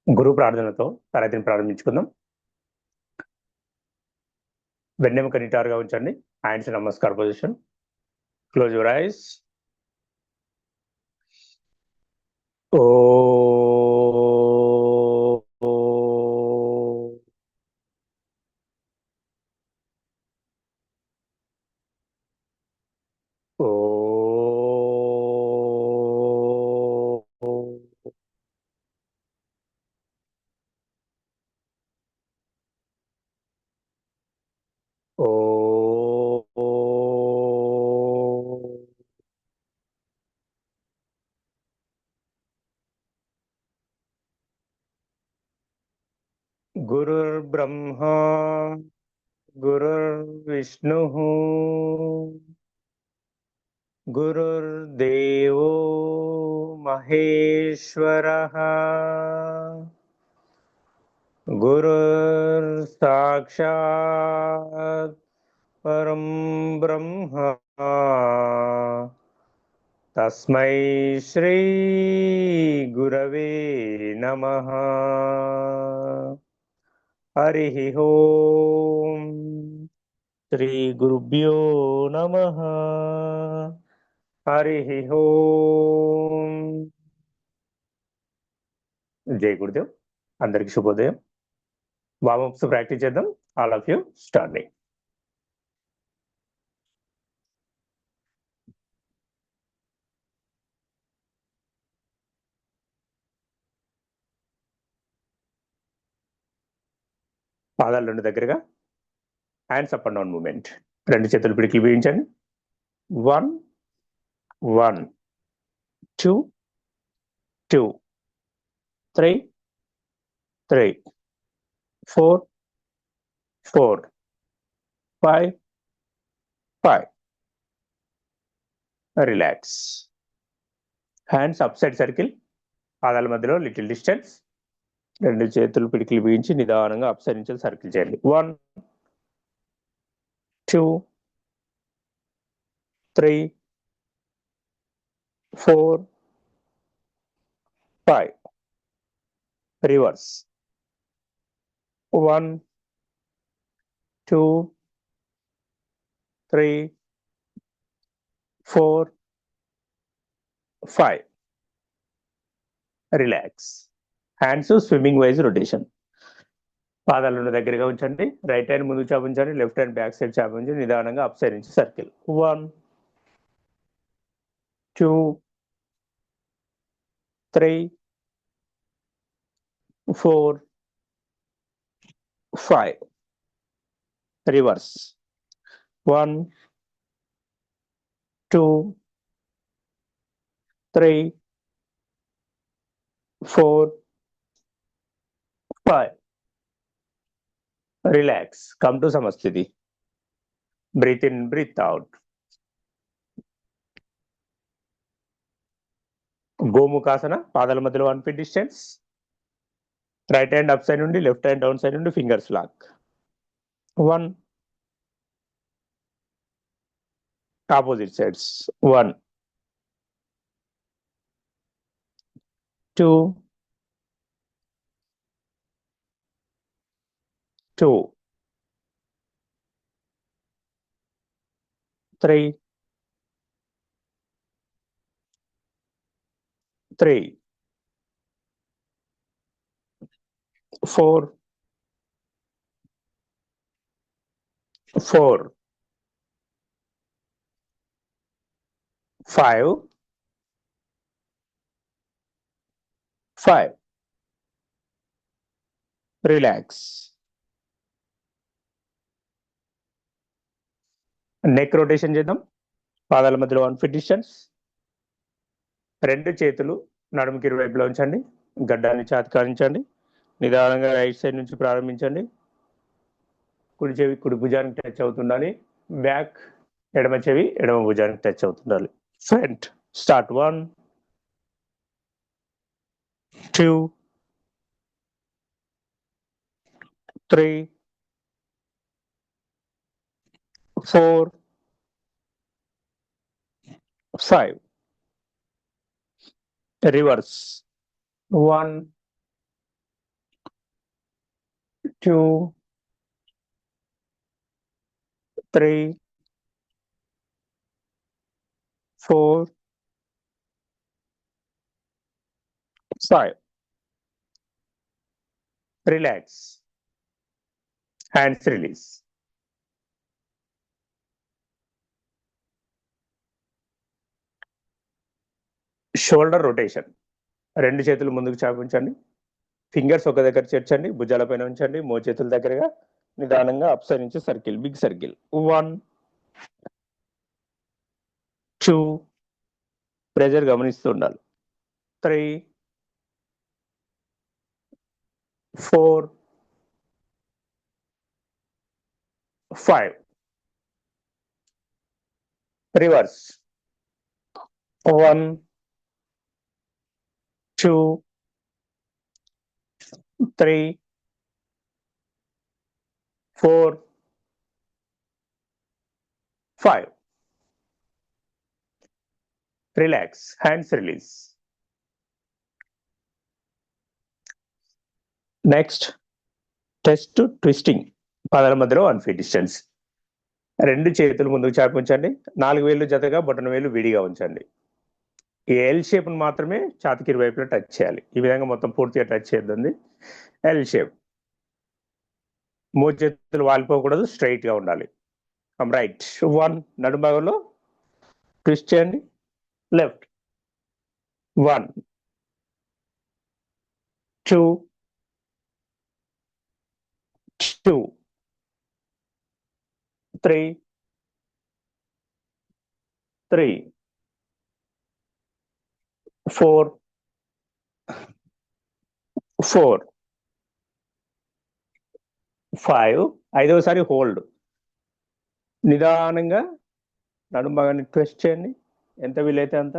గురు ప్రార్థనతో తరగతిని ప్రారంభించుకుందాం. వెన్నెముక నిటారుగా ఉంచండి. హ్యాండ్స్ నమస్కార పొజిషన్. Close your eyes. ఓ గురుర్బ్రహ్మా గురుర్విష్ణుః గురుర్దేవో మహేశ్వరః గురుర్ సాక్షాత్ పరం బ్రహ్మ తస్మై శ్రీ గురవే నమః. హరి ఓం. శ్రీ గురుభ్యో నమః. హరి ఓం. జై గురుదేవ్. అందరికి శుభోదయం. వామప్స్ ప్రాక్టీస్ చేద్దాం. All of you starting. పాదాలు రెండు దగ్గరగా, hands up and down movement. రెండు చేతులు పిడికి బిగించండి. 1 1 2 2 3 3 4 4 5 5. Relax. Hands up side circle. పాదాల మధ్యలో లిటిల్ డిస్టెన్స్. రెండు చేతులు పిడికిలు బిగించి నిదానంగా అప్ సైడ్ నుంచి సర్కిల్ చేయండి. 1 2 3 4 5. Reverse. 1 2 3 4 5. Relax. Hands swimming wise rotation. పాదాలను దగ్గరగా ఉంచండి. రైట్ హ్యాండ్ ముందు చాపించండి, లెఫ్ట్ హ్యాండ్ బ్యాక్ సైడ్ చాపించండి. నిదానంగా అప్ సైడ్ నుంచి circle. 1 2 3 4 5. Reverse. 1 2 3 4 5. Relax. Come to Samasthiti. Breathe in, breathe out. Gomukhasana. పాదాల మధ్యలో 1 feet distance. Right hand up side నుండి, లెఫ్ట్ హ్యాండ్ డౌన్ సైడ్ నుండి fingers lock. 1 opposite sides. 1 2 2 3 3 4 4 5 5. Relax. Neck rotation చేద్దాం. పాదాల మధ్యలో 1 feet డిస్టెన్స్. రెండు చేతులు నడుముకి ఇరువైపులో ఉంచండి. గడ్డాన్ని చాతికారించండి. నిదానంగా రైట్ సైడ్ నుంచి ప్రారంభించండి. కుడి చెవి కుడి భుజానికి టచ్ అవుతుండాలి. బ్యాక్ ఎడమ చెవి ఎడమ భుజానికి టచ్ అవుతుండాలి. Front. Start. 1 2 3 4 5. Reverse. 1 2, 3, 4, 5. Relax. Hands release. Shoulder rotation. రెండు చేతులు ముందుకు చాపించండి. ఫింగర్స్ ఒక దగ్గర చేర్చండి. భుజాల పైన ఉంచండి. మోచేతుల దగ్గరగా నిదానంగా అప్ సైడ్ నుంచి సర్కిల్, బిగ్ సర్కిల్. 1, 2, ప్రెజర్ గమనిస్తూ ఉండాలి. 3, 4, 5. Reverse. 1, 2, 3, 4, 5. Relax. Hands release. Next test twisting. పాదాల మధ్యలో 1 feet డిస్టెన్స్. రెండు చేతులు ముందుకు చాపి ఉంచండి. 4 వేళ్ళు జతగా, బొటన వేలు విడిగా ఉంచండి. ఈ ఎల్ షేప్ మాత్రమే ఛాతికి ఇరువైపులా టచ్ చేయాలి. ఈ విధంగా మొత్తం పూర్తిగా టచ్ చేయొద్దండి. L shape. మూడు చేతులు వాలిపోకూడదు, స్ట్రైట్ గా ఉండాలి. రైట్. 1, నడుము భాగంలో ట్విస్ట్ చేయండి. లెఫ్ట్. 1, 2, 2, 3, 3, 4, 4, 5. ఐదవసారి హోల్డ్. నిదానంగా నడుము భాగాన్ని ట్విస్ట్ చేయండి, ఎంత వీలైతే అంత.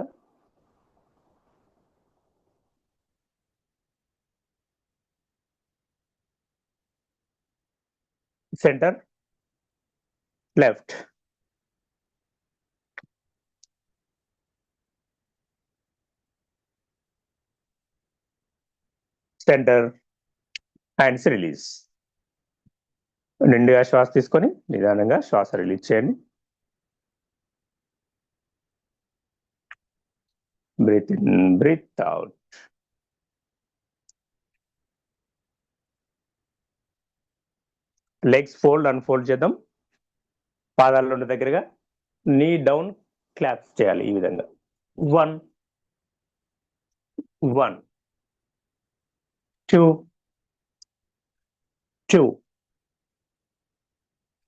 Centre, left. Centre, hands release. నిండుగా శ్వాస తీసుకొని నిదానంగా శ్వాస రిలీజ్ చేయండి. Breathe in, breathe out. Legs fold unfold చేద్దాం. పాదాల రెండు దగ్గరగా నీ డౌన్ క్లాప్స్ చేయాలి ఈ విధంగా. 1, 1, 2, 2,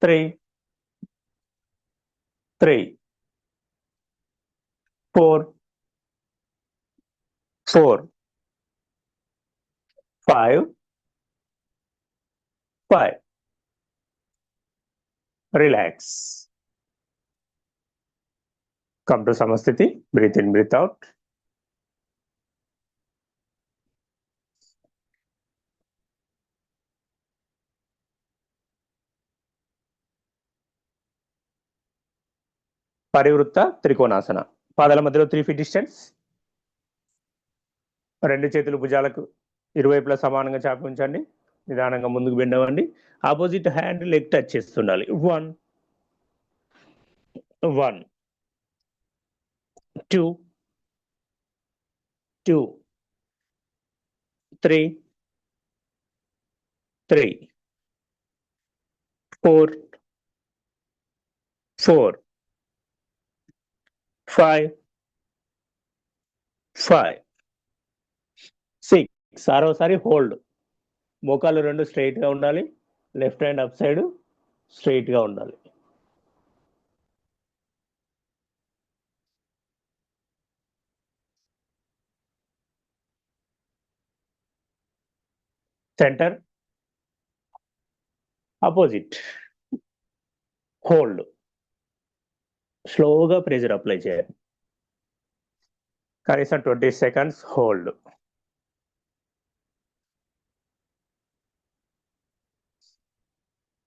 3, 3, 4, 4, 5, 5. Relax. Come to Samasthiti. Breathe in, breathe out. Parivrtta Trikonasana. పాదాల మధ్యలో 3 feet డిస్టెన్స్. రెండు చేతులు భుజాలకు ఇరువైపులా సమానంగా చాపి ఉంచండి. నిదానంగా ముందుకు బెండ్ అవ్వండి. ఆపోజిట్ హ్యాండ్ లెగ్ టచ్ చేస్తుండాలి. 1, 1, 2, 2, 3, 3, 4, 4, 5, 5, 6. ఆరోసారి హోల్డ్. మోకాలు రెండు స్ట్రైట్ గా ఉండాలి. Left hand up side straight గా ఉండాలి. Centre, opposite. హోల్డ్. స్లోగా ప్రెజర్ అప్లై చేయాలి. కనీసం 20 seconds hold.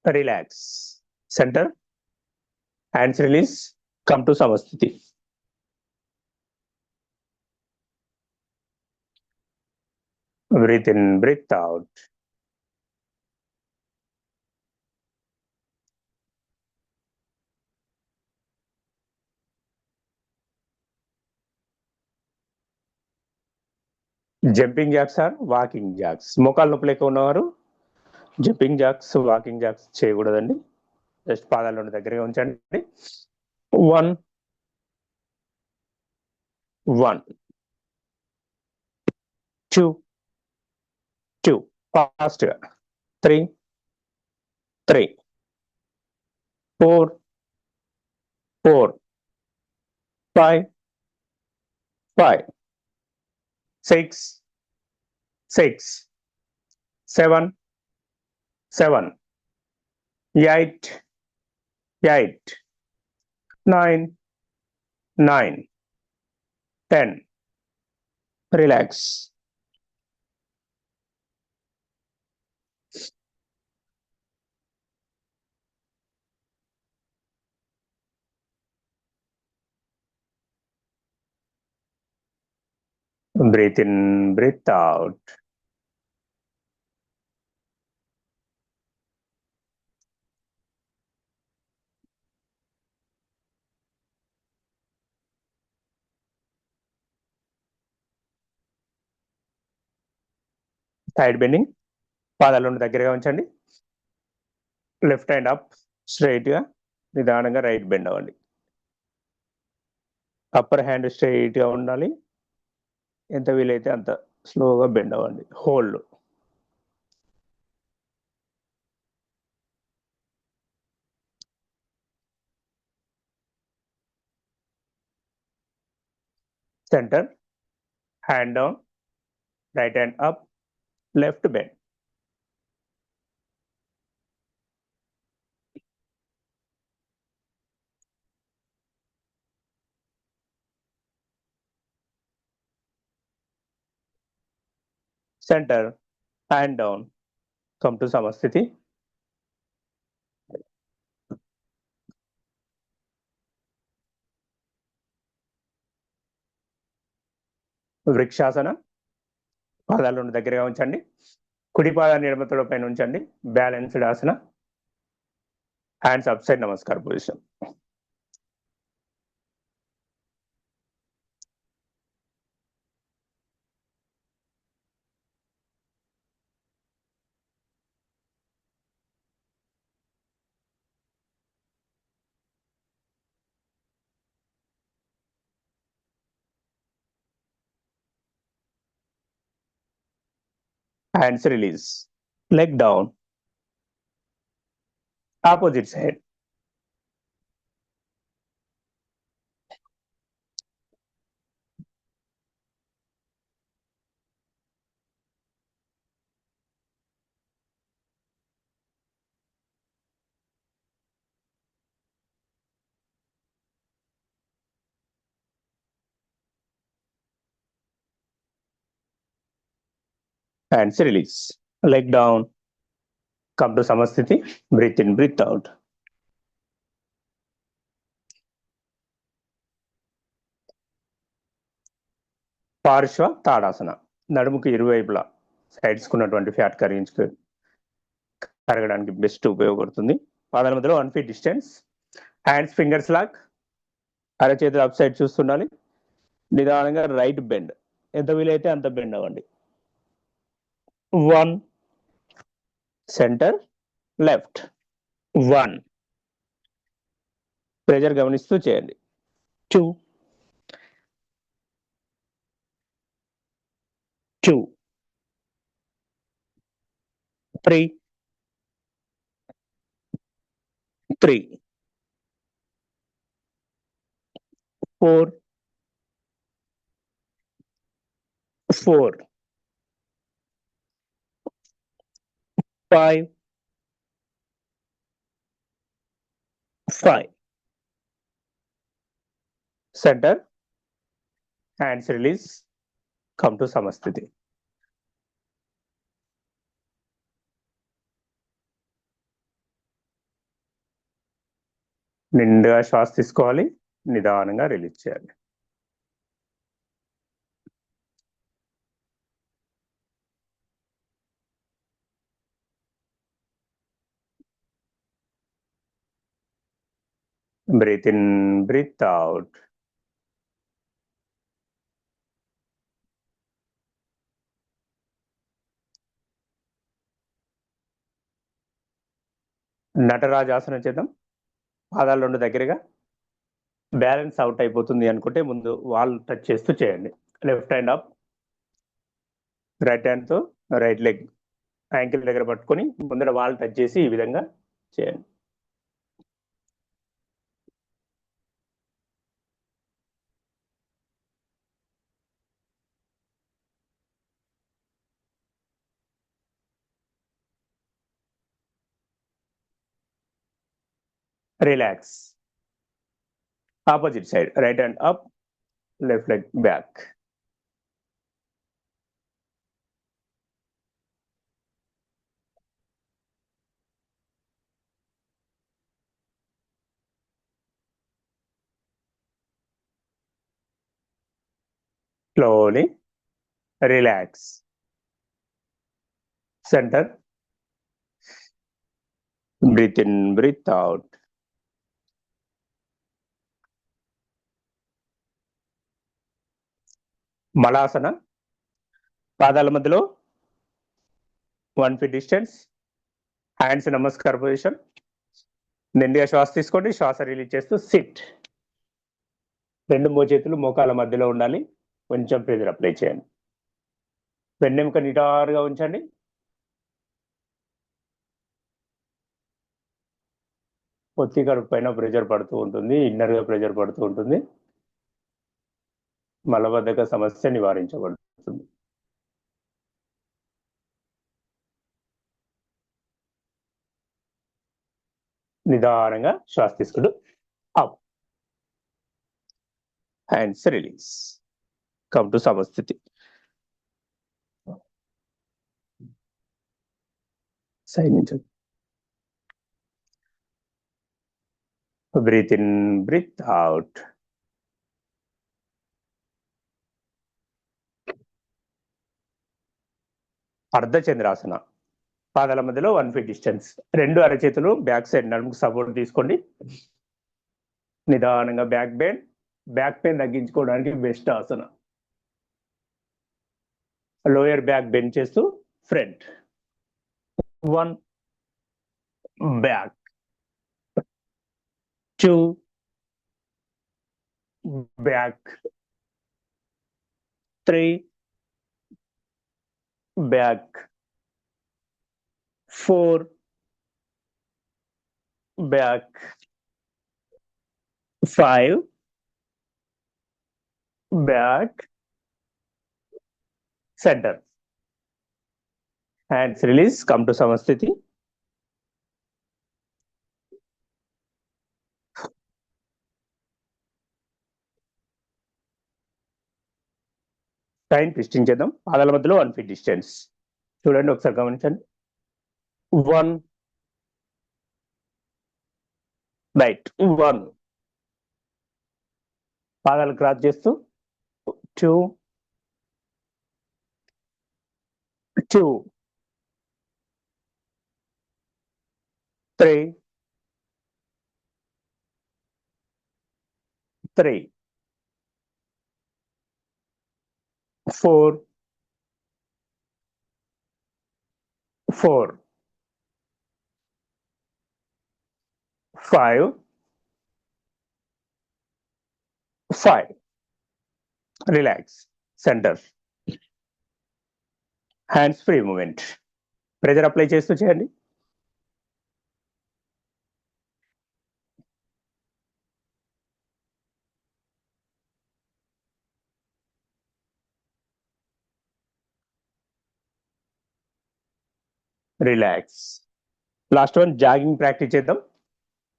Relax. Centre, hands release. Come to Samasthiti. Breathe in, breathe out. Jumping jacks or walking jacks. మోకాలు నొప్పులు ఎక్కువ ఉన్నవారు జంపింగ్ జాక్స్, వాకింగ్ జాక్స్ చేయకూడదండి. జస్ట్ పాదాల నుండి దగ్గరగా ఉంచండి. 1 1 2 2 ఫాస్ట్ గా 3 3 4 4 5 5 6 6 7 7 8 8 9 9 10. Relax. Breathe in, breathe out. Side bending. పాదాల నుండి దగ్గరగా ఉంచండి. లెఫ్ట్ హ్యాండ్ అప్ స్ట్రైట్ గా నిదానంగా రైట్ బెండ్ అవ్వండి. అప్పర్ హ్యాండ్ స్ట్రైట్ గా ఉండాలి. ఎంత వీలైతే అంత స్లోగా బెండ్ అవ్వండి. Hold. Centre, hand down, right hand up, left bend. Center, hand down, come to Samasthiti. వృక్షాసన. పాదాల నుండి దగ్గరగా ఉంచండి. కుడి పాదాన్ని ఎడమ తొడ పైన ఉంచండి. బ్యాలెన్స్డ్ ఆసన. హ్యాండ్స్ అప్ సైడ్ నమస్కార position. Hands release. Leg down. Opposite side. Hands release. Leg down. Come to Samasthiti. Breathe in, breathe out. Parshva Tadasana. నడుముకు ఇరువైపులా సైడ్స్ కున్నటువంటి ఫ్యాట్ కరగడానికి బెస్ట్ ఉపయోగపడుతుంది. పాదాల మధ్యలో 1 feet distance. Hands fingers lock. అరచేతులు అప్ సైడ్ చూస్తుండాలి. నిదానంగా రైట్ బెండ్. ఎంత వీలైతే అంత బెండ్ అవ్వండి. 1 సెంటర్, లెఫ్ట్ 1. ప్రెజర్ గమనిస్తూ చేయండి. 2 2 3 3 4 4 5 5. Center, hands release, come to Samasthiti. నిండుగా శ్వాస తీసుకోవాలి. నిదానంగా రిలీజ్ చేయాలి. Breathe in, breathe out. నటరాజాసనం చేద్దాం. పాదాలు రెండు దగ్గరగా. బ్యాలెన్స్ అవుట్ అయిపోతుంది అనుకుంటే ముందు వాల్ టచ్ చేస్తూ చేయండి. లెఫ్ట్ హ్యాండ్ అప్, రైట్ హ్యాండ్తో రైట్ లెగ్ యాంకిల్ దగ్గర పట్టుకొని ముందర వాల్ టచ్ చేసి ఈ విధంగా చేయండి. Relax. Opposite side, right hand up, left leg back. Slowly relax. Center. Breathe in, breathe out. Malasana. పాదాల మధ్యలో 1 feet డిస్టెన్స్. హ్యాండ్స్ నమస్కార పొజిషన్. నిండుగా శ్వాస తీసుకోండి, శ్వాస రిలీజ్ చేస్తూ సిట్. రెండు మోచేతులు మోకాల మధ్యలో ఉండాలి. కొంచెం ప్రెజర్ అప్లై చేయండి. వెన్నెముక నిటారుగా ఉంచండి. పొత్తి కడుపు పైన ప్రెజర్ పడుతూ ఉంటుంది, ఇన్నర్గా ప్రెజర్ పడుతూ ఉంటుంది. మలబద్ధక సమస్య నివారించబడుతుంది. నిదానంగా శ్వాస తీసుకుంటూ up. Hands release. Come to Samasthiti. Side నుంచి breathe in, breathe out. Ardhachandrasana. పాదాల మధ్యలో 1 feet డిస్టెన్స్. రెండు అరచేతులు బ్యాక్ సైడ్ నడుముకు సపోర్ట్ తీసుకోండి. నిదానంగా బ్యాక్ బెండ్. బ్యాక్ పెయిన్ తగ్గించుకోవడానికి best asana. Lower back bend చేస్తూ front. 1 back, 2 back, 3 back, 4 back, 5 back, centre. Hands release. Come to Samasthiti. Time twisting చేద్దాం. పాదాల మధ్యలో 1 feet డిస్టెన్స్. చూడండి, ఒకసారి గమనించండి. 1 రైట్, 1 పాదాలు క్రాస్ చేస్తూ 2 2 3 3 4 4 5 5. Relax. Centre. Hands free movement. Pressure apply చేస్తూ చేయండి. Relax. Last one jogging practice చేద్దాం.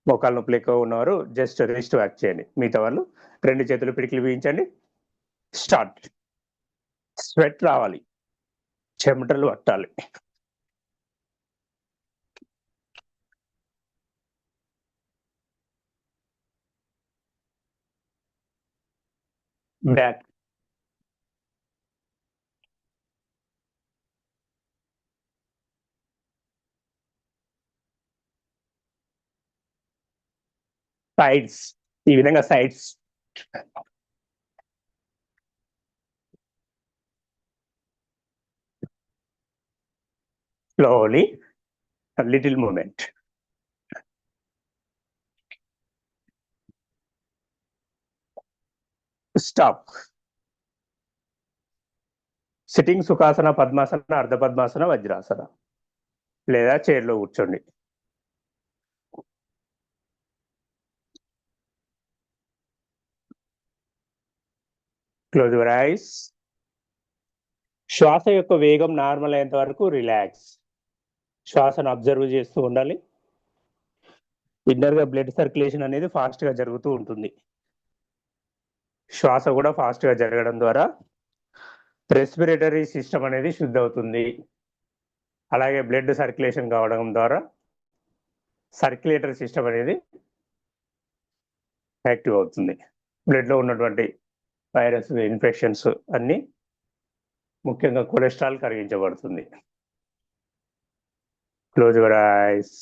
మోకాలు నొప్పులు ఎక్కువ ఉన్నవారు జస్ట్ రిస్ట్ వాక్ చేయండి. మిగతా వాళ్ళు రెండు చేతులు పిడికిలు బిగించండి. స్టార్ట్. స్వెట్ రావాలి, చెమటలు పట్టాలి. Back, sides. ఈ విధంగా sides. Slowly little movement. Stop. Sitting Sukhasana, Padmasana, Ardha Padmasana, Vajrasana, లేదా చైర్లో కూర్చోండి. Close your eyes. శ్వాస యొక్క వేగం నార్మల్ అయ్యేంత వరకు రిలాక్స్. శ్వాసను అబ్జర్వ్ చేస్తూ ఉండాలి. ఇన్నర్ గా బ్లడ్ సర్క్యులేషన్ అనేది ఫాస్ట్ గా జరుగుతూ ఉంటుంది. శ్వాస కూడా ఫాస్ట్ గా జరగడం ద్వారా రెస్పిరేటరీ సిస్టమ్ అనేది శుద్ధి అవుతుంది. అలాగే బ్లడ్ సర్క్యులేషన్ కావడం ద్వారా సర్క్యులేటరీ సిస్టమ్ అనేది యాక్టివ్ అవుతుంది. బ్లడ్ లో ఉన్నటువంటి వైరస్ ఇన్ఫెక్షన్స్ అన్ని, ముఖ్యంగా కొలెస్ట్రాల్ కరిగించబడుతుంది. Close your eyes.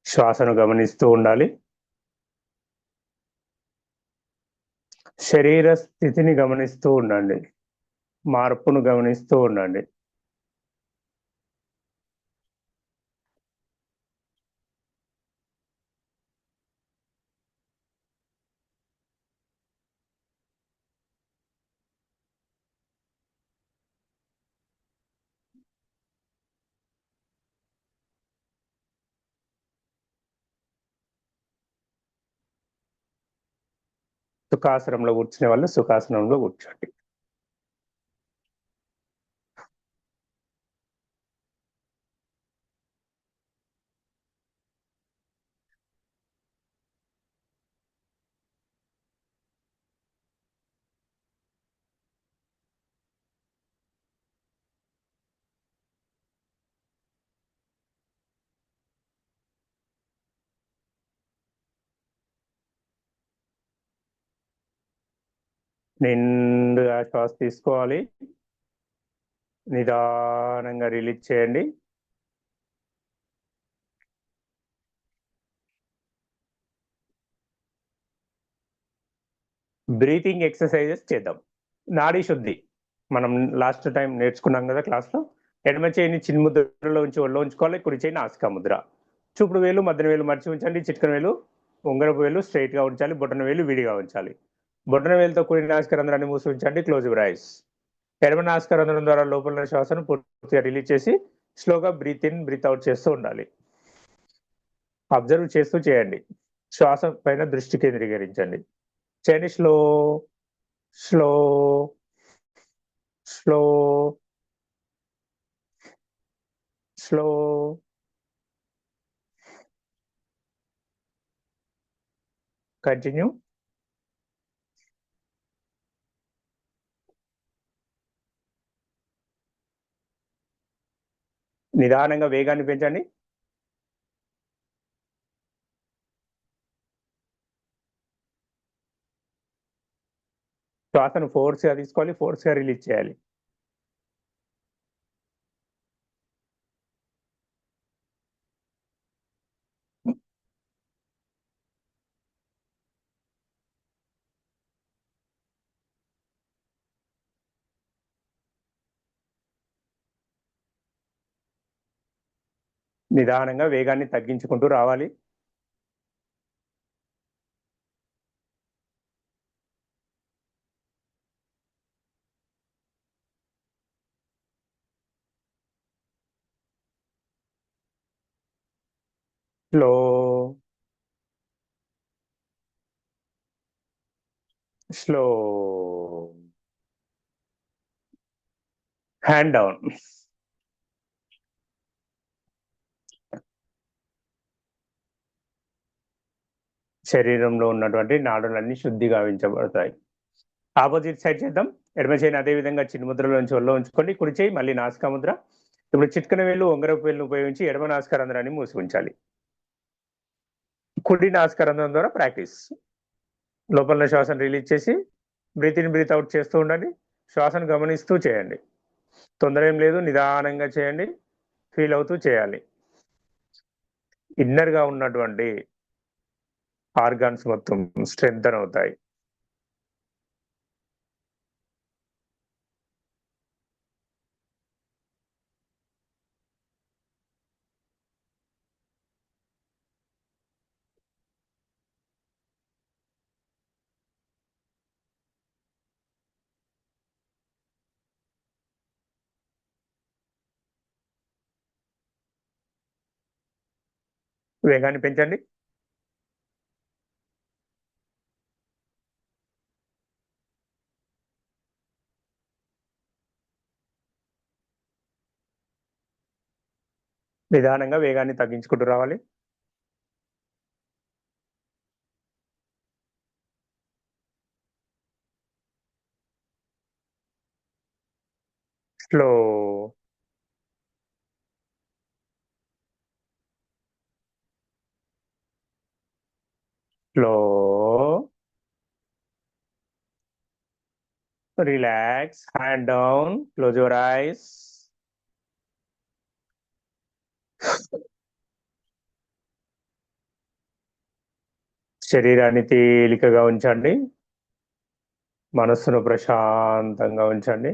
శ్వాసను గమనిస్తూ ఉండాలి. శరీర స్థితిని గమనిస్తూ ఉండండి. మార్పును గమనిస్తూ ఉండండి. సుఖాసనంలో కూర్చునే వాళ్ళు సుఖాసనంలో కూర్చోండి. నిండుగా శ్వాస తీసుకోవాలి. నిదానంగా రిలీజ్ చేయండి. బ్రీతింగ్ ఎక్సర్సైజెస్ చేద్దాం. నాడీ శుద్ధి మనం లాస్ట్ టైం నేర్చుకున్నాం కదా క్లాస్లో. ఎడమ చేయిని చిన్న ముద్రలో ఉంచి ఒళ్ళో ఉంచుకోవాలి. కుడి చేయి నాసికా ముద్ర. చూపుడు వేలు మధ్యన వేలు మర్చి ఉంచండి. చిటికన వేలు ఉంగరపు వేలు స్ట్రైట్ గా ఉంచాలి. బొటన వేలు విడిగా ఉంచాలి. బొటన వేలుతో కుడి నాసిక రంధ్రాన్ని మూసి ఉంచండి. Close your ice. ఎడమ నాసిక రంధ్రం ద్వారా లోపల శ్వాసను పూర్తిగా రిలీజ్ చేసి స్లోగా బ్రీత్ ఇన్ బ్రీత్ అవుట్ చేస్తూ ఉండాలి. అబ్జర్వ్ చేస్తూ చేయండి. శ్వాస పైన దృష్టి కేంద్రీకరించండి. చేయండి. Slow slow slow slow. Continue. నిదానంగా వేగాన్ని పెంచండి. శ్వాసను ఫోర్స్ గా తీసుకోవాలి. ఫోర్స్ గా రిలీజ్ చేయాలి. నిదానంగా వేగాన్ని తగ్గించుకుంటూ రావాలి. Slow slow. Hand down. శరీరంలో ఉన్నటువంటి నాడులన్నీ శుద్ధిగా గావించబడతాయి. ఆపోజిట్ సైడ్ చేద్దాం. ఎడమ చేయిని అదే విధంగా చిన్న ముద్రలో నుంచి ఒళ్ళో ఉంచుకోండి. కుడి చేయి మళ్ళీ నాసికా ముద్ర. ఇప్పుడు చిట్కన వేలు ఉంగరపు వేలు ఉపయోగించి ఎడమ నాసికా రంధ్రాన్ని మూసి ఉంచాలి. కుడి నాసికా రంధ్రం ద్వారా ప్రాక్టీస్. లోపల శ్వాసను రిలీజ్ చేసి బ్రీత్ ఇన్ బ్రీత్ అవుట్ చేస్తూ ఉండండి. శ్వాసను గమనిస్తూ చేయండి. తొందర ఏం లేదు. నిదానంగా చేయండి. ఫీల్ అవుతూ చేయాలి. ఇన్నర్ గా ఉన్నటువంటి ఆర్గాన్స్ మొత్తం స్ట్రెంగ్తన్ అవుతాయి. వేగాన్ని పెంచండి. నిదానంగా వేగాన్ని తగ్గించుకుంటూ రావాలి. Slow. Slow. Relax. Hand down. Close your ice. శరీరాన్ని తేలికగా ఉంచండి. మనస్సును ప్రశాంతంగా ఉంచండి.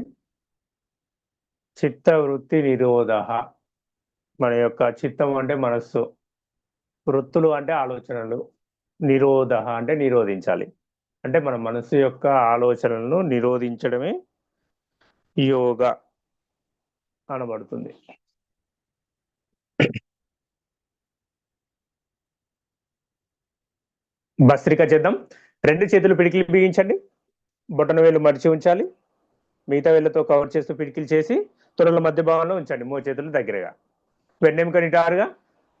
చిత్త వృత్తి నిరోధ. మన యొక్క చిత్తం అంటే మనస్సు, వృత్తులు అంటే ఆలోచనలు, నిరోధ అంటే నిరోధించాలి. అంటే మన మనస్సు యొక్క ఆలోచనలను నిరోధించడమే యోగా అనబడుతుంది. భస్త్రిక చేద్దాం. 2 చేతులు పిడికిలు బిగించండి. బొటన వేలు మడిచి ఉంచాలి. మిగతా వేళ్ళతో కవర్ చేస్తూ పిడికిలు చేసి తొడల మధ్య భాగంలో ఉంచండి. 3 చేతులు దగ్గరగా. వెన్నెముక నిటారుగా,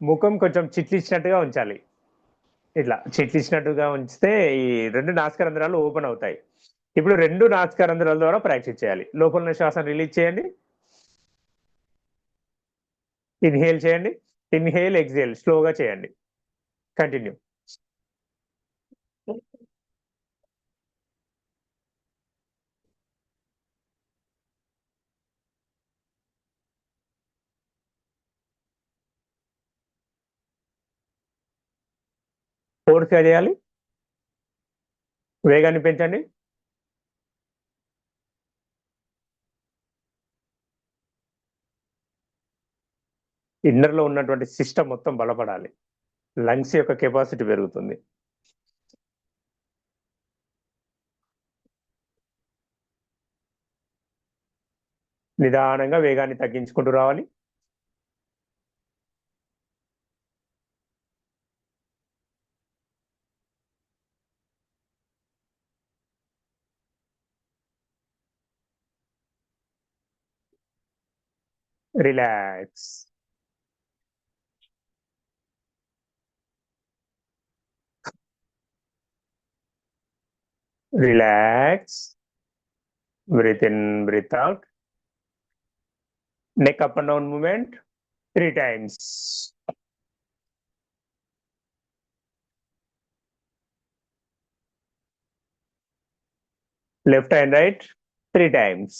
ముఖం కొంచెం చిట్లిచ్చినట్టుగా ఉంచాలి. ఇట్లా చిట్లిచ్చినట్టుగా ఉంచితే ఈ 2 నాసికా రంధ్రాలు ఓపెన్ అవుతాయి. ఇప్పుడు 2 నాసికా రంధ్రాల ద్వారా ప్రాక్టీస్ చేయాలి. లోపల ఉన్న శ్వాసను రిలీజ్ చేయండి. ఇన్హేల్ చేయండి. ఇన్హేల్, ఎక్సేల్ స్లోగా చేయండి. కంటిన్యూ. ఫోర్స్గా చేయాలి. వేగాన్ని పెంచండి. ఇన్నర్ లో ఉన్నటువంటి సిస్టమ్ మొత్తం బలపడాలి. లంగ్స్ యొక్క కెపాసిటీ పెరుగుతుంది. నిదానంగా వేగాన్ని తగ్గించుకుంటూ రావాలి. Relax. Relax. Breathe in, breathe out. Neck up and down movement 3 times. Left and right 3 times.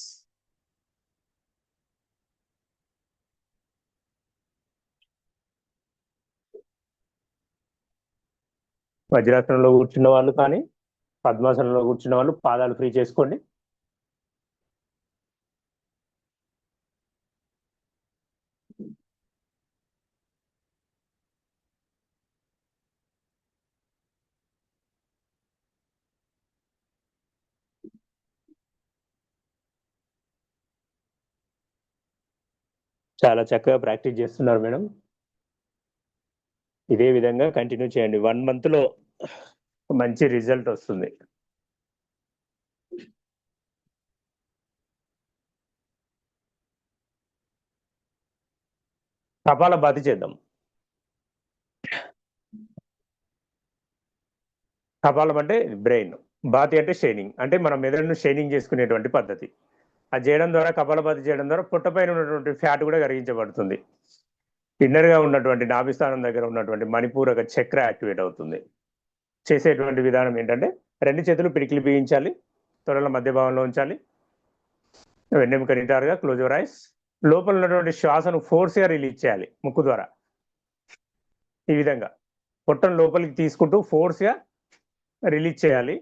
వజ్రాసనంలో కూర్చున్న వాళ్ళు కానీ, పద్మాసనంలో కూర్చున్న వాళ్ళు పాదాలు ఫ్రీ చేసుకోండి. చాలా చక్కగా ప్రాక్టీస్ చేస్తున్నారు మేడం. ఇదే విధంగా కంటిన్యూ చేయండి. 1 month లో మంచి రిజల్ట్ వస్తుంది. కపాలభాతి చేద్దాం. కపాలం అంటే బ్రెయిన్, బాతి అంటే షైనింగ్, అంటే మన మెదడును షైనింగ్ చేసుకునేటువంటి పద్ధతి. అది చేయడం ద్వారా, కపాలభాతి చేయడం ద్వారా పొట్టపైన ఉన్నటువంటి ఫ్యాట్ కూడా కరిగించబడుతుంది. ఇన్నర్ గా ఉన్నటువంటి నాభిస్థానం దగ్గర ఉన్నటువంటి మణిపూరక చక్ర యాక్టివేట్ అవుతుంది. చేసేటువంటి విధానం ఏంటంటే 2 చేతులు పిడికిలు బిగించాలి. తొడల మధ్య భాగంలో ఉంచాలి. వెన్నెముక నిటారుగా, క్లోజ్ యువర్ ఐస్. లోపల ఉన్నటువంటి శ్వాసను ఫోర్స్ గా రిలీజ్ చేయాలి ముక్కు ద్వారా. ఈ విధంగా పొట్టను లోపలికి తీసుకుంటూ ఫోర్స్ గా రిలీజ్ చేయాలి.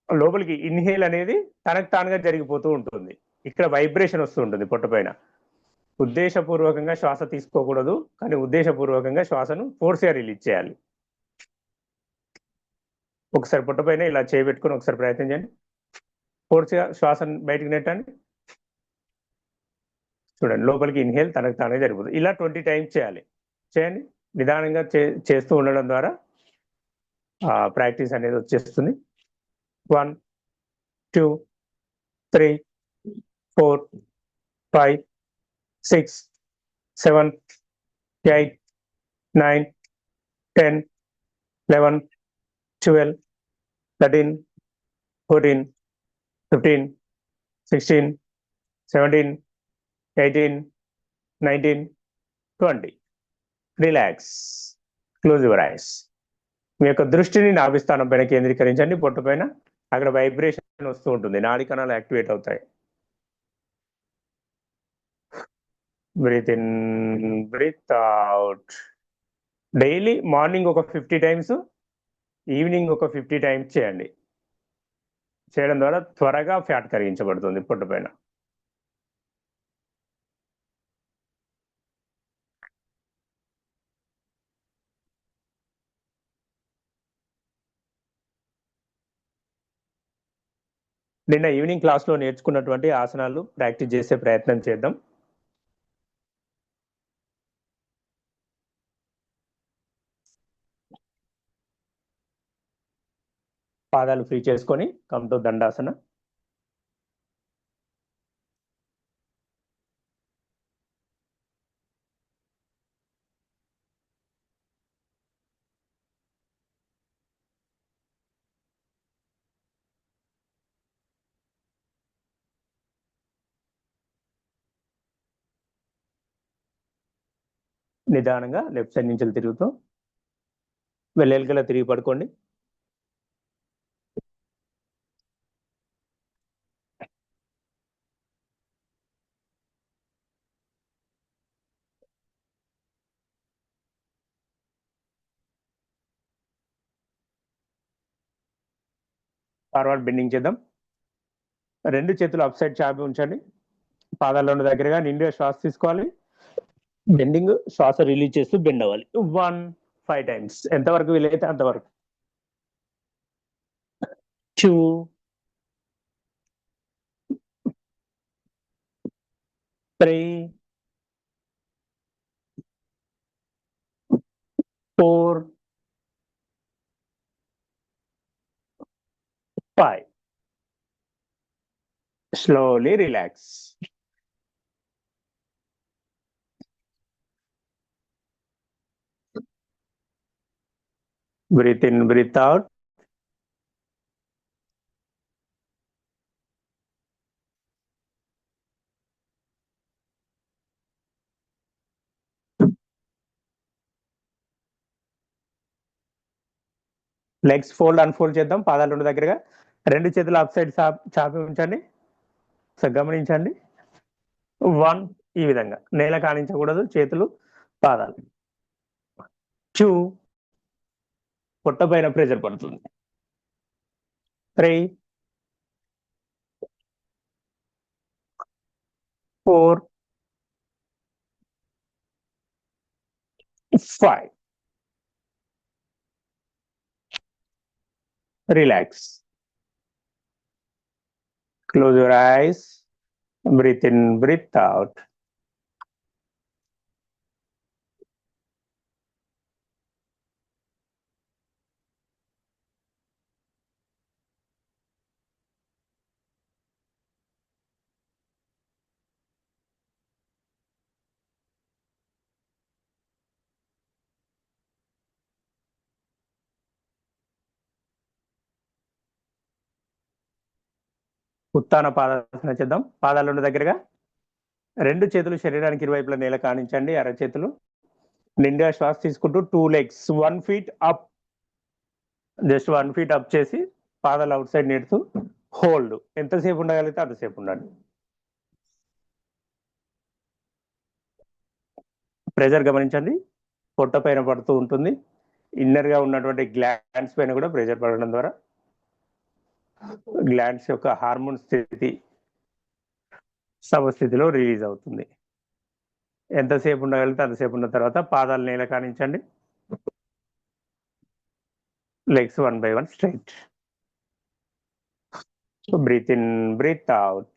లోపలికి ఇన్హేల్ అనేది తనకు తానుగా జరిగిపోతూ ఉంటుంది. ఇక్కడ వైబ్రేషన్ వస్తూ ఉంటుంది పొట్టపైన. ఉద్దేశపూర్వకంగా శ్వాస తీసుకోకూడదు, కానీ ఉద్దేశపూర్వకంగా శ్వాసను ఫోర్స్ గా రిలీజ్ చేయాలి. ఒకసారి పొట్టపైన ఇలా చేయబెట్టుకుని ఒకసారి ప్రయత్నం చేయండి. ఫోర్స్ గా శ్వాసను బయటికి నెట్టండి. చూడండి, లోపలికి ఇన్హేల్ తనకు తానే జరిగిపోతుంది. ఇలా 20 times చేయాలి. చేయండి. నిదానంగా చేస్తూ ఉండడం ద్వారా ప్రాక్టీస్ అనేది వచ్చేస్తుంది. 1 2 3 4 5 6 7 8 9 10 11 12 13 14 15 16 17 18 19 20. రిలాక్స్. Close your eyes. మీ యొక్క దృష్టిని నాభిస్థానం పైన కేంద్రీకరించండి. పొట్టు పైన అక్కడ వైబ్రేషన్ వస్తూ ఉంటుంది, నాడి కణాలు యాక్టివేట్ అవుతాయి. Breathe in, breathe out. Daily morning ఒక 50 టైమ్స్, ఈవినింగ్ ఒక 50 టైమ్స్ చేయండి. చేయడం ద్వారా త్వరగా ఫ్యాట్ కరిగించబడుతుంది పొట్టు పైన. నిన్న ఈవినింగ్ క్లాస్లో నేర్చుకున్నటువంటి ఆసనాలు ప్రాక్టీస్ చేసే ప్రయత్నం చేద్దాం. పాదాలు ఫ్రీ చేసుకొని కమ్ టు దండాసన. నిదానంగా లెఫ్ట్ సైడ్ నుంచి తిరుగుతూ వెల్లెలకలా తిరిగి పడుకోండి. ఫార్వర్డ్ బెండింగ్ చేద్దాం. రెండు చేతులు అప్ సైడ్ చాపి ఉంచండి. పాదాల దగ్గరగా నిండుగా శ్వాస తీసుకోవాలి. బెండింగ్, శ్వాస రిలీజ్ చేస్తూ బెండ్ అవ్వాలి. 1 5 టైమ్స్, ఎంతవరకు వీలైతే అంతవరకు. 2 3 4 5. Slowly relax. Breathe in, breathe out. Legs fold unfold చేద్దాం. పాదాలు రెండు దగ్గరగా రెండు చేతులు అప్ సైడ్ చాపి ఉంచండి. సో గమనించండి. 1 ఈ విధంగా నేల కానించకూడదు చేతులు, పాదాలు. 2 పొట్ట పైన ప్రెషర్ పడుతుంది. 3 4 5. Relax. Close your eyes. Breathe in, breathe out. ఉత్తాన పాదాసన చేద్దాం. పాదాలు రెండు దగ్గరగా రెండు చేతులు శరీరానికి ఇరువైపులా నేల కానించండి. అరచేతులు నిండుగా శ్వాస తీసుకుంటూ 2 legs 1 feet up, just 1 feet up చేసి పాదాలు అవుట్ సైడ్ నెడుతూ హోల్డ్. ఎంతసేపు ఉండగలిగితే అంతసేపు ఉండండి. ప్రెజర్ గమనించండి, పొట్ట పైన పడుతూ ఉంటుంది. ఇన్నర్ గా ఉన్నటువంటి గ్లాండ్స్ పైన కూడా ప్రెజర్ పడడం ద్వారా గ్లాండ్స్ యొక్క హార్మోన్ స్థితి సమస్థితిలో రిలీజ్ అవుతుంది. ఎంతసేపు ఉండగలిగితే అంతసేపు ఉన్న తర్వాత పాదాలు నేల కానించండి. Legs 1 by 1 straight. So breathe in, breathe out.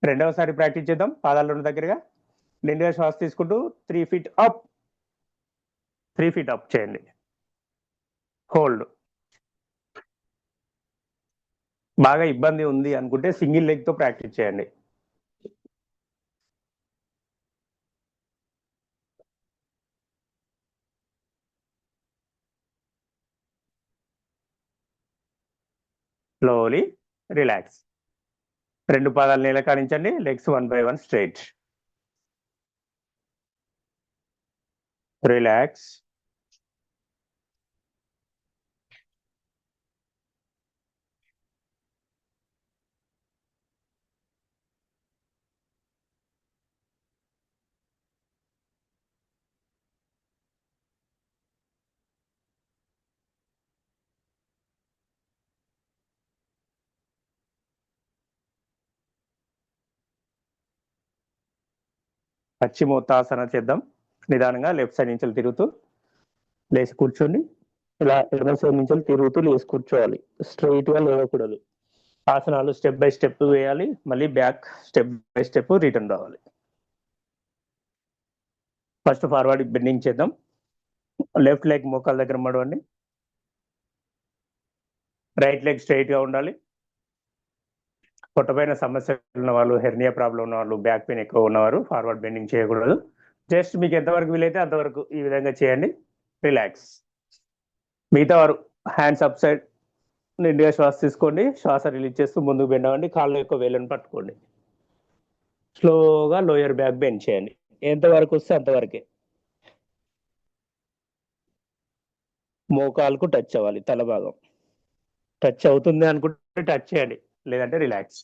రెండవసారి ప్రాక్టీస్ చేద్దాం. పాదాల రెండు దగ్గరగా నిండుగా శ్వాస తీసుకుంటూ 3 feet అప్, 3 feet అప్ చేయండి. హోల్డ్. బాగా ఇబ్బంది ఉంది అనుకుంటే సింగిల్ లెగ్ తో ప్రాక్టీస్ చేయండి. Slowly relax. రెండు పాదాలు నేల కానించండి. Legs 1 by 1 straight. Relax. Paschimottanasana చేద్దాం. నిదానంగా లెఫ్ట్ సైడ్ నుంచి తిరుగుతూ లేచి కూర్చోండి. ఇలా ఎడమ సైడ్ నుంచి తిరుగుతూ లేచి కూర్చోవాలి. స్ట్రైట్ గా లేవకూడదు. ఆసనాలు స్టెప్ బై స్టెప్ వేయాలి. మళ్ళీ back step by step return రావాలి. ఫస్ట్ ఫార్వర్డ్ బెండింగ్ చేద్దాం. లెఫ్ట్ లెగ్ మోకాల దగ్గర మడవండి. రైట్ లెగ్ స్ట్రైట్ గా ఉండాలి. పొట్టపైన సమస్యలు ఉన్న వాళ్ళు, హెర్నియా ప్రాబ్లం ఉన్న వాళ్ళు, బ్యాక్ పెయిన్ ఎక్కువ ఉన్నవారు ఫార్వర్డ్ బెండింగ్ చేయకూడదు. జస్ట్ మీకు ఎంతవరకు వీలైతే అంతవరకు ఈ విధంగా చేయండి. రిలాక్స్. మిగతా వారు హ్యాండ్స్ అప్ సైడ్ నిండుగా శ్వాస తీసుకోండి. శ్వాస రిలీజ్ చేస్తూ ముందుకు బెండ్ అవ్వండి. కాళ్ళు యొక్క వేళ్ళను పట్టుకోండి. స్లోగా లోయర్ బ్యాక్ బెండ్ చేయండి. ఎంతవరకు వస్తే అంతవరకే. మోకాలకు టచ్ అవ్వాలి. తల భాగం టచ్ అవుతుంది అనుకుంటే టచ్ చేయండి, లేదంటే రిలాక్స్.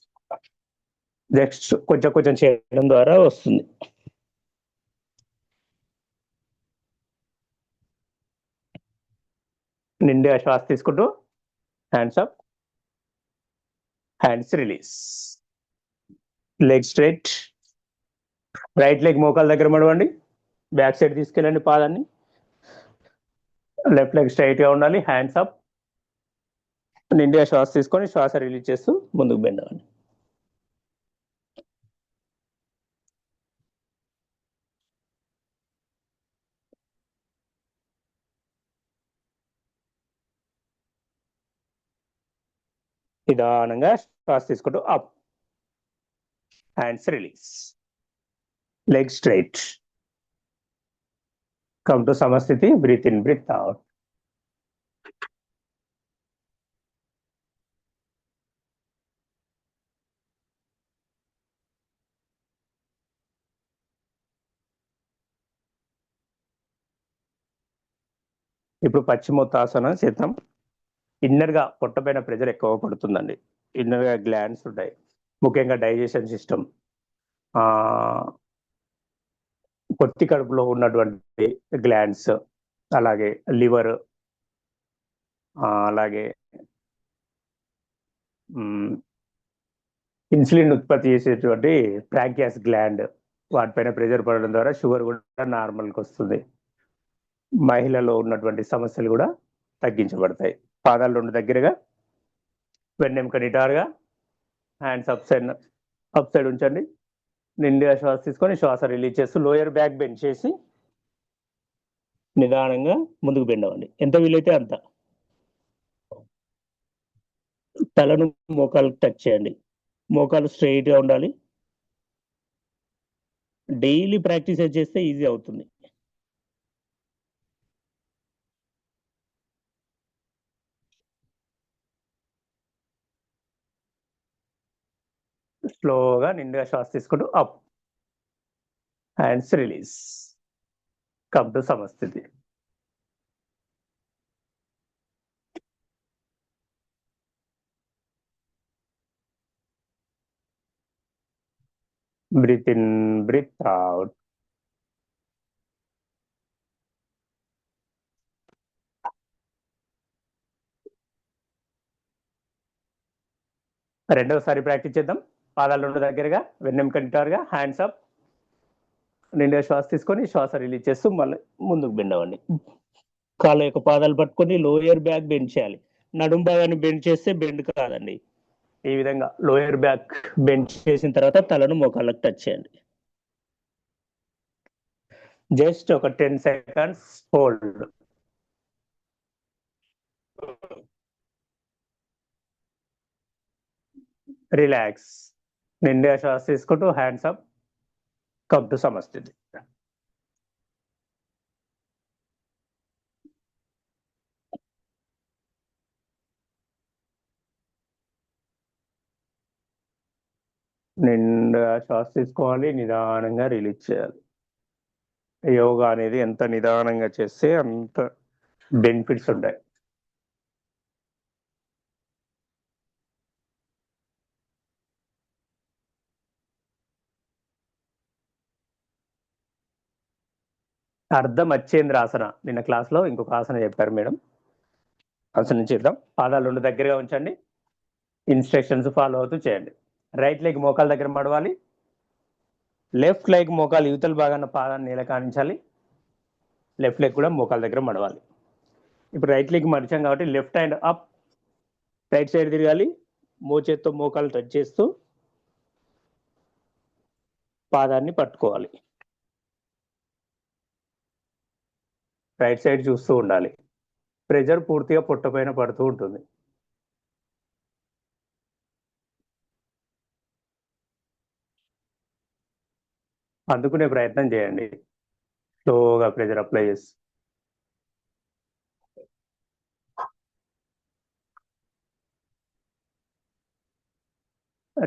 నెక్స్ట్ కొంచెం కొంచెం చేయడం ద్వారా వస్తుంది. నిండుగా శ్వాస తీసుకుంటూ hands up, hands release. Leg straight. Right leg మోకాల దగ్గర మడవండి. బ్యాక్ సైడ్ తీసుకెళ్ళండి పాదాన్ని. లెఫ్ట్ లెగ్ స్ట్రైట్ గా ఉండాలి. Hands up. నిండుగా శ్వాస తీసుకొని శ్వాస రిలీజ్ చేస్తూ ముందుకు బెండ్ అవ్వండి. నిదానంగా శ్వాస తీసుకుంటూ up, hands release. Leg straight. Come to Samasthiti. Breathe in, breathe out. ఇప్పుడు పశ్చిమోత్తాసన చేద్దాం. ఇన్నర్ గా పొట్టపైన ప్రెజర్ ఎక్కువ పడుతుందండి. ఇన్నర్ గా గ్లాండ్స్ ఉంటాయి, ముఖ్యంగా డైజెషన్ సిస్టమ్, పొత్తి కడుపులో ఉన్నటువంటి గ్లాండ్స్, అలాగే లివర్, అలాగే ఇన్సులిన్ ఉత్పత్తి చేసేటువంటి ప్రాంకియాస్ గ్లాండ్, వాటిపైన ప్రెజర్ పడడం ద్వారా షుగర్ కూడా నార్మల్కి వస్తుంది. మహిళలో ఉన్నటువంటి సమస్యలు కూడా తగ్గించబడతాయి. పాదాలు రెండు దగ్గరగా, వెన్నెముక నిటారుగా, హ్యాండ్స్ అప్ సైడ్ ఉంచండి. నిండుగా శ్వాస తీసుకొని శ్వాస రిలీజ్ చేస్తూ లోయర్ బ్యాక్ బెండ్ చేసి నిదానంగా ముందుకు బెండ్ అవ్వండి. ఎంత వీలైతే అంత. తలను మోకాలకు టచ్ చేయండి. మోకాలు స్ట్రైట్ గా ఉండాలి. డైలీ ప్రాక్టీస్ చేస్తే ఈజీ అవుతుంది. స్లోగా నిండుగా శ్వాస తీసుకుంటూ up, hands release. Come to Samasthiti. Breathe in, breathe out. రెండవసారి ప్రాక్టీస్ చేద్దాం. పాదాలు రెండు దగ్గరగా, వెన్నెముక నిటారుగా, హ్యాండ్స్ అప్. నిండుగా శ్వాస తీసుకొని శ్వాస రిలీజ్ చేస్తూ మళ్ళీ ముందుకు బెండ్ అవ్వండి. కాళ్ళ యొక్క పాదాలు పట్టుకొని లోయర్ బ్యాక్ బెండ్ చేయాలి. నడుం భాగాన్ని బెండ్ చేస్తే బెండ్ కాదండి. ఈ విధంగా లోయర్ బ్యాక్ బెండ్ చేసిన తర్వాత తలను మోకాళ్ళకు టచ్ చేయండి. జస్ట్ ఒక 10 సెకండ్స్ హోల్డ్. రిలాక్స్. నిండా శ్వాస తీసుకుంటూ హ్యాండ్స్ అప్, కమ్ టు సమస్థితి. నిండా శ్వాస తీసుకోవాలి, నిదానంగా రిలీజ్ చేయాలి. యోగా అనేది ఎంత నిదానంగా చేస్తే అంత బెనిఫిట్స్ ఉంటాయి. అర్ధమచ్చేంద్రాసన నిన్న క్లాస్లో ఇంకొక ఆసన చెప్పారు మేడం. ఆసనం చేద్దాం. పాదాలు రెండు దగ్గరగా ఉంచండి. ఇన్స్ట్రక్షన్స్ ఫాలో అవుతూ చేయండి. రైట్ లెగ్ మోకాల దగ్గర మడవాలి. లెఫ్ట్ లెగ్ మోకాలు యువతల భాగాన్ని పాదాన్ని నేల కానించాలి. లెఫ్ట్ లెగ్ కూడా మోకాల దగ్గర మడవాలి. ఇప్పుడు రైట్ లెగ్ మడిచాం కాబట్టి left hand up, right side తిరగాలి. మోచేత్తో మోకాలు టచ్ చేస్తూ పాదాన్ని పట్టుకోవాలి. రైట్ సైడ్ చూస్తూ ఉండాలి. ప్రెజర్ పూర్తిగా పొట్ట పైన పడుతూ ఉంటుంది. అందుకునే ప్రయత్నం చేయండి. స్లోగా ప్రెజర్ అప్లై చేసి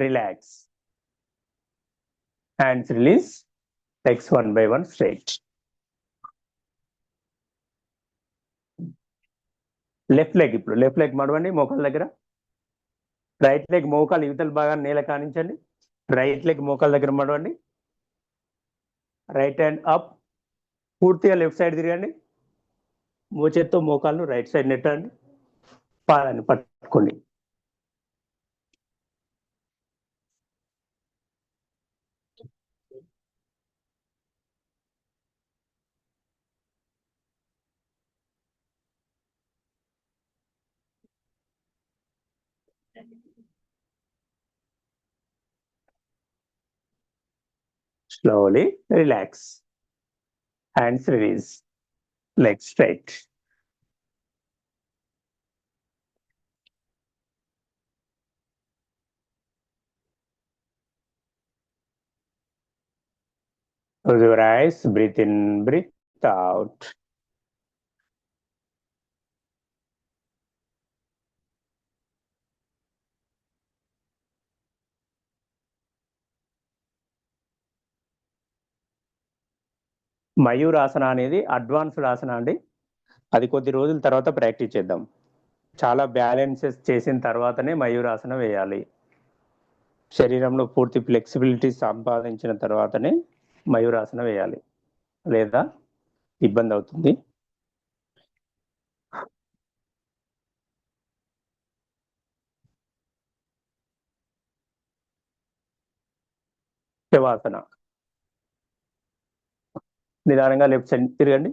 relax. Hands release. Legs 1 by 1 straight. Left leg ఇప్పుడు లెఫ్ట్ లెగ్ మడవండి మోకాల దగ్గర. రైట్ లెగ్ మోకాలు యువతల భాగాన్ని నేల కానించండి. రైట్ లెగ్ మోకాల దగ్గర మడవండి. రైట్ హ్యాండ్ అప్, పూర్తిగా లెఫ్ట్ సైడ్ తిరగండి. మోచేత్తో మోకాళ్ళు రైట్ సైడ్ నెట్టండి. పాదాన్ని పట్టుకోండి. Slowly relax. Hands release. Legs straight. Close your eyes. Breathe in, breathe out. మయూరాసన అనేది అడ్వాన్స్డ్ ఆసన అండి. అది కొద్ది రోజుల తర్వాత ప్రాక్టీస్ చేద్దాం. చాలా బ్యాలెన్సెస్ చేసిన తర్వాతనే మయూరాసన వేయాలి. శరీరంలో పూర్తి ఫ్లెక్సిబిలిటీ సంపాదించిన తర్వాతనే మయూరాసన వేయాలి, లేదా ఇబ్బంది అవుతుంది. శవాసన. నిదానంగా లెఫ్ట్ సైడ్ తిరగండి.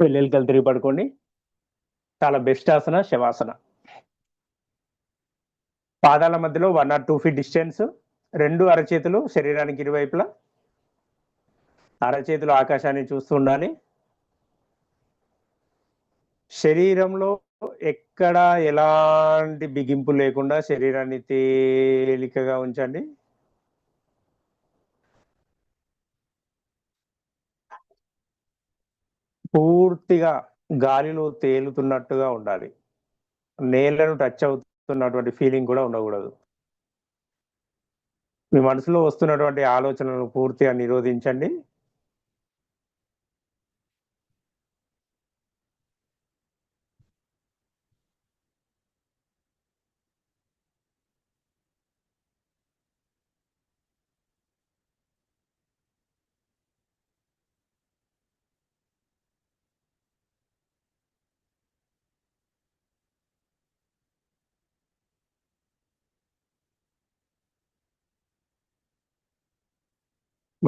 వెల్లెలికలు తిరిగి పడుకోండి. చాలా బెస్ట్ ఆసన శవాసన. పాదాల మధ్యలో 1 or 2 feet డిస్టెన్స్. రెండు అరచేతులు శరీరానికి ఇరువైపులా. అరచేతులు ఆకాశాన్ని చూస్తూ ఉండాలి. శరీరంలో ఎక్కడ ఎలాంటి బిగింపు లేకుండా శరీరాన్ని తేలికగా ఉంచండి. పూర్తిగా గాలిలో తేలుతున్నట్టుగా ఉండాలి. నేలను టచ్ అవుతున్నటువంటి ఫీలింగ్ కూడా ఉండకూడదు. మీ మనసులో వస్తున్నటువంటి ఆలోచనలను పూర్తిగా నిరోధించండి.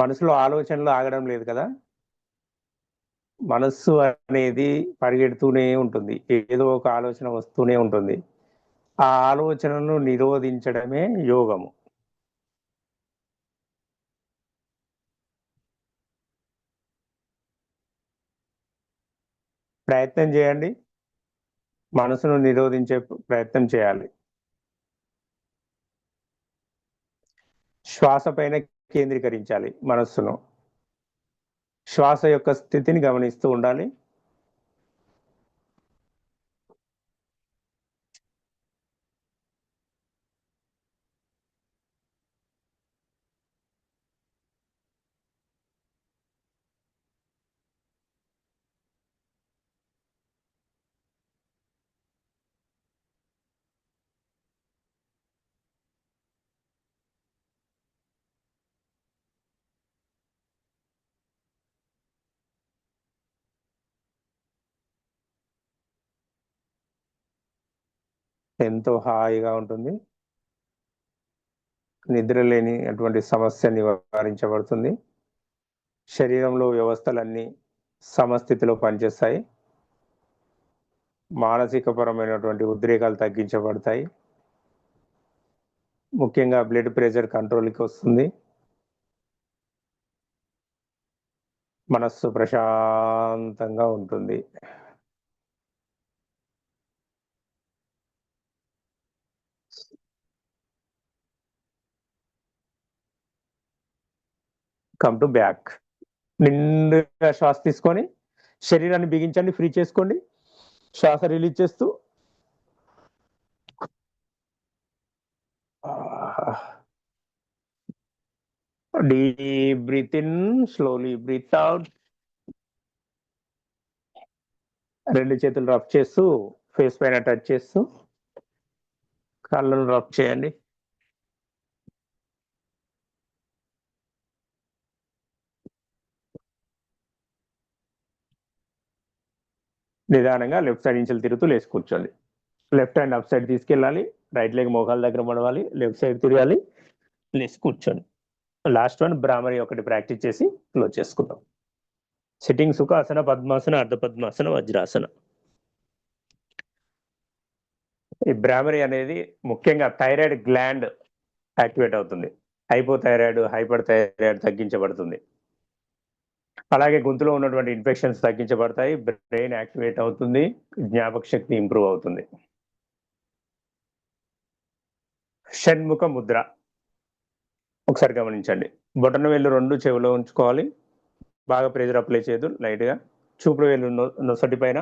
మనసులో ఆలోచనలు ఆగడం లేదు కదా. మనస్సు అనేది పరిగెడుతూనే ఉంటుంది, ఏదో ఒక ఆలోచన వస్తూనే ఉంటుంది. ఆ ఆలోచనను నిరోధించడమే యోగము. ప్రయత్నం చేయండి, మనసును నిరోధించే ప్రయత్నం చేయాలి. శ్వాస పైన కేంద్రీకరించాలి మనస్సును. శ్వాస యొక్క స్థితిని గమనిస్తూ ఉండాలి. ఎంతో హాయిగా ఉంటుంది. నిద్ర లేని అటువంటి సమస్య నివారించబడుతుంది. శరీరంలో వ్యవస్థలన్నీ సమస్థితిలో పనిచేస్తాయి. మానసిక పరమైనటువంటి ఉద్రేకాలు తగ్గించబడతాయి. ముఖ్యంగా బ్లడ్ ప్రెషర్ కంట్రోల్కి వస్తుంది. మనస్సు ప్రశాంతంగా ఉంటుంది. Come to back. నిండుగా శ్వాస తీసుకొని శరీరాన్ని బిగించండి, ఫ్రీ చేసుకోండి. శ్వాస రిలీజ్ చేస్తూ deep breathe in, slowly breathe out. రెండు చేతులు రబ్ చేస్తూ ఫేస్ పైన టచ్ చేస్తూ కళ్ళను రబ్ చేయండి. నిదానంగా లెఫ్ట్ సైడ్ నుంచి తిరుగుతూ లేచి కూర్చోండి. లెఫ్ట్ హ్యాండ్ అప్ సైడ్ తీసుకెళ్ళాలి, రైట్ లెగ్ మోకాల దగ్గర మడవాలి, లెఫ్ట్ సైడ్ తిరగాలి, లేచి కూర్చోండి. లాస్ట్ వన్ భ్రామరి ఒకటి ప్రాక్టీస్ చేసి క్లోజ్ చేసుకుందాం. సిట్టింగ్ సుఖాసన, పద్మాసన, అర్ధ పద్మాసన, వజ్రాసన. ఈ భ్రామరి అనేది ముఖ్యంగా థైరాయిడ్ గ్లాండ్ యాక్టివేట్ అవుతుంది. హైపోథైరాయిడ్, హైపర్ థైరాయిడ్ తగ్గించబడుతుంది. అలాగే గొంతులో ఉన్నటువంటి ఇన్ఫెక్షన్స్ తగ్గించబడతాయి, బ్రెయిన్ యాక్టివేట్ అవుతుంది, జ్ఞాపక శక్తి ఇంప్రూవ్ అవుతుంది. షణ్ముఖ ముద్ర ఒకసారి గమనించండి. బొటన వేళ్ళు రెండు చెవిలో ఉంచుకోవాలి. బాగా ప్రెజర్ అప్లై చేయదు, లైట్గా. చూపుడు వేళ్ళు నొసటి పైన.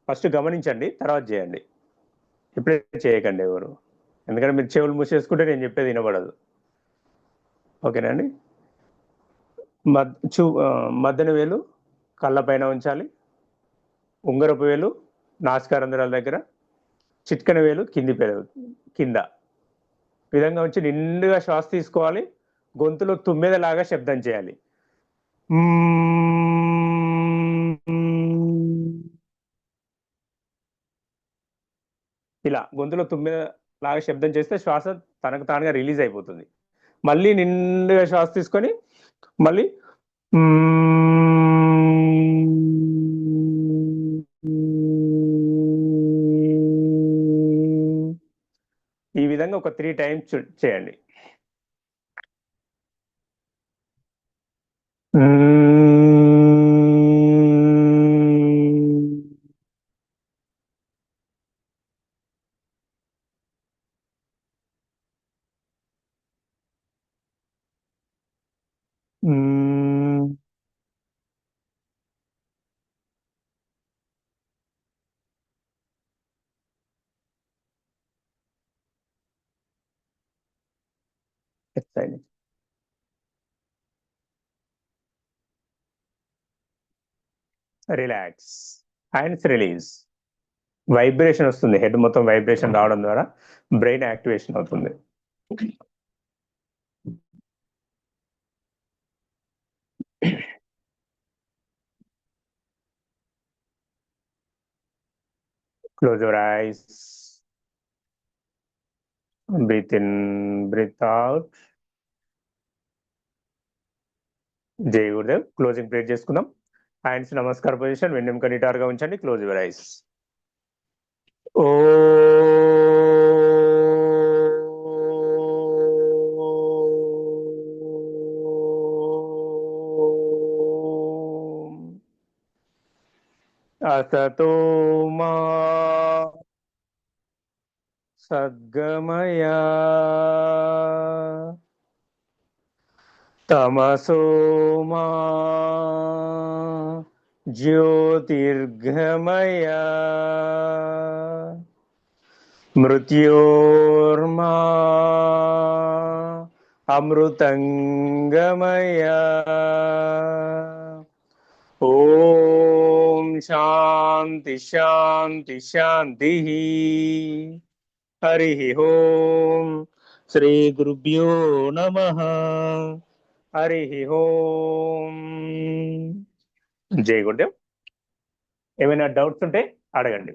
ఫస్ట్ గమనించండి, తర్వాత చేయండి. ఇప్పుడే చేయకండి ఎవరు, ఎందుకంటే మీరు చెవులు మూసేసుకుంటే నేను చెప్పేది వినబడదు. ఓకేనండి. మధ్యన వేలు కళ్ళ పైన ఉంచాలి. ఉంగరపు వేలు నాసికారంధ్రాల దగ్గర, చిట్కన వేలు కింద విధంగా ఉంచి నిండుగా శ్వాస తీసుకోవాలి. గొంతులో తుమ్మెదలాగా శబ్దం చేయాలి. ఇలా గొంతులో తుమ్మెదలాగా శబ్దం చేస్తే శ్వాస తనకు తానుగా రిలీజ్ అయిపోతుంది. మళ్ళీ నిండుగా శ్వాస తీసుకొని మళ్ళీ ఈ విధంగా ఒక 3 టైమ్స్ చేయండి. Relax, hands release. వైబ్రేషన్ వస్తుంది, హెడ్ మొత్తం వైబ్రేషన్ రావడం ద్వారా బ్రెయిన్ యాక్టివేషన్ అవుతుంది. Close your eyes. Breathe in, breathe out. Jai Gurudev. Closing prayer చేసుకుందాం. హ్యాండ్స్ నమస్కార పొజిషన్, వెన్నెముక నిటారుగా ఉంచండి. Close your eyes. ఓ అసతో మా సద్గమయ తమసో మా జ్యోతిర్గమయ మృత్యోర్మా అమృతంగమయ. ఓం శాంతి శాంతి శాంతి. హరి ఓం. శ్రీ గురుభ్యో నమః. హరి ఓం. జై గురుదేవ్. ఏమైనా డౌట్స్ ఉంటే అడగండి.